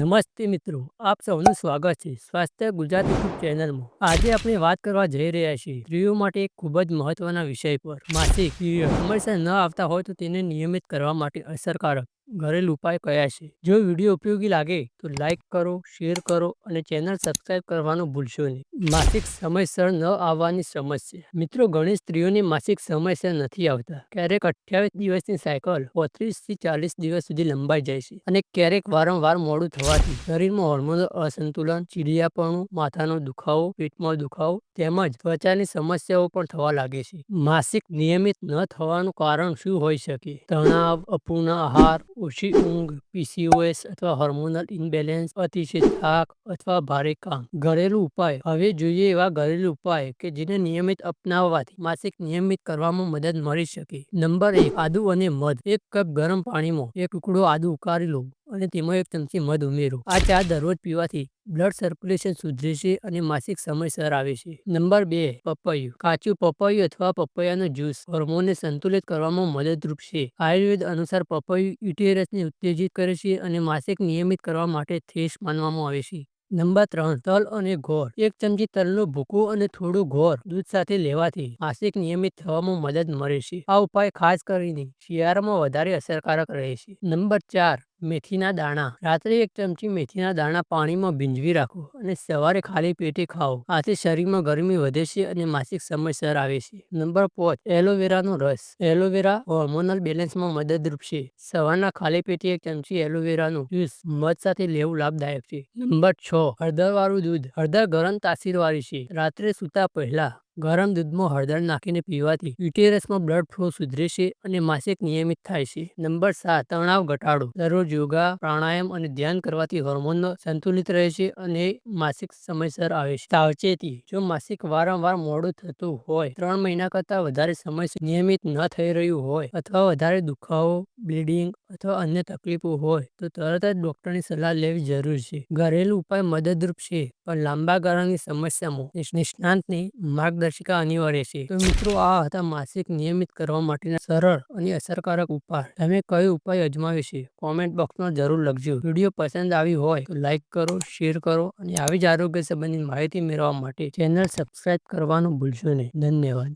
નમસ્તે મિત્રો, આપ સૌનું સ્વાગત છે સ્વાસ્થ્ય ગુજરાત યુટ્યુબ ચેનલમાં। આજે આપણે વાત કરવા જઈ રહ્યા છીએ સ્ત્રીઓ માટે એક ખૂબ જ મહત્વના વિષય પર, માસિક પીરિયડ સમયસર ન આવતા હોય તો તેને નિયમિત કરવા માટે અસરકારક ઘરેલું ઉપાય કયા છે। જો વિડીયો ઉપયોગી લાગે તો લાઈક કરો, શેર કરો અને ચેનલ સબસ્ક્રાઇબ કરવાનું ભૂલશો નહીં। માસિક સમયસર ન આવવાની સમસ્યા। મિત્રો, ઘણી સ્ત્રીઓની માસિક સમયસર નથી આવતા। ક્યારેક 28 દિવસની સાયકલ 35 થી 40 દિવસ સુધી લંબાઈ જાય છે અને ક્યારેક વારંવાર મોડું થવાથી શરીરમાં હોર્મોનલ અસંતુલન, ચીડિયાપણું, માથાનો દુખાવો, પેટમાં દુખાવો તેમજ ત્વચાની સમસ્યાઓ પણ થવા લાગે છે। માસિક નિયમિત ન થવાનું કારણ શું હોઈ શકે? તણાવ, અપૂર્ણ આહાર, ઓછી ઊંઘ, પીસીઓએસ અથવા હોર્મોનલ ઇમ્બેલેન્સ, અતિશય થાક અથવા ભારે કામ। ઘરેલું ઉપાય। હવે જોઈએ એવા ઘરેલું ઉપાય કે જેને નિયમિત અપનાવવાથી માસિક નિયમિત કરવામાં મદદ મળી શકે। નંબર 1, આદુ અને મધ। 1 કપ ગરમ પાણીમાં 1 ટુકડો આદુ ઉકાળી લો અને તેમાં 1 ચમચી મધ ઉમેરો। આ ચા દરરોજ પીવાથી બ્લડ સર્ક્યુલેશન સુધરે છે અને માસિક સમયસર આવે છે। નંબર 2, પપૈયું। કાચું પપૈયું અથવા પપૈયાનો જ્યુસ હોર્મોનને સંતુલિત કરવામાં મદદરૂપ છે। આયુર્વેદ અનુસાર પપૈયું યુટેરસને ઉત્તેજિત કરે છે અને માસિક નિયમિત કરવા માટે શ્રેષ્ઠ માનવામાં આવે છે। નંબર 3, તલ અને ગોળ। 1 ચમચી તલનો ભૂકો અને થોડો ગોળ દૂધ સાથે લેવાથી માસિક નિયમિત થવામાં મદદ મળે છે। આ ઉપાય ખાસ કરીને શિયાળામાં વધારે અસરકારક રહે છે। નંબર 4, મેથીના દાણા। રાત્રે 1 ચમચી મેથીના દાણા પાણીમાં ભીંજવી રાખો અને સવારે ખાલી પેટે ખાઓ। આથી શરીરમાં ગરમી વધે છે અને માસિક સમયસર આવે છે। નંબર 5, એલોવેરાનો રસ। એલોવેરા હોર્મોનલ બેલેન્સમાં મદદરૂપ છે। સવારના ખાલી પેટે 1 ચમચી એલોવેરાનું જ્યુસ મધ સાથે લેવું લાભદાયક છે। નંબર 6, હળદરવાળું દૂધ। હળદર ગરમ તાસીરવાળી છે। રાત્રે સૂતા પહેલા ગરમ દૂધમાં હળદર નાખીને પીવાથી યુટેરસમાં બ્લડ ફ્લો સુધરે છે અને માસિક નિયમિત થાય છે। નંબર 7, તણાવ ઘટાડો। દરરોજ યોગા, પ્રાણાયામ અને ધ્યાન કરવાથી હોર્મોન સંતુલિત રહે છે અને માસિક સમયસર આવે છે। સાવચેતી। જો માસિક વારંવાર મોડું થતું હોય, 3 મહિના કરતાં વધારે સમય નિયમિત ન થઈ રહ્યું હોય અથવા વધારે દુખાવો, બ્લીડિંગ અથવા અન્ય તકલીફો હોય તો તરત જ ડોક્ટરની સલાહ લેવી જરૂરી છે। ઘરેલું ઉપાય મદદરૂપ છે પણ લાંબા ગાળાની સમસ્યામાં નિષ્ણાતની માર્ગદર્શિકા અનિવાર્ય છે। તો મિત્રો, આ હતા માસિક નિયમિત કરવા માટેના સરળ અને અસરકારક ઉપાય। તમે કયો ઉપાય અજમાવ્યો છે કોમેન્ટ બોક્સમાં જરૂર લખજો। વિડીયો પસંદ આવી હોય તો લાઈક કરો, શેર કરો અને આવી જ આરોગ્ય સંબંધિત માહિતી મેળવવા માટે ચેનલ સબસ્ક્રાઇબ કરવાનું ભૂલશો નહીં। ધન્યવાદ।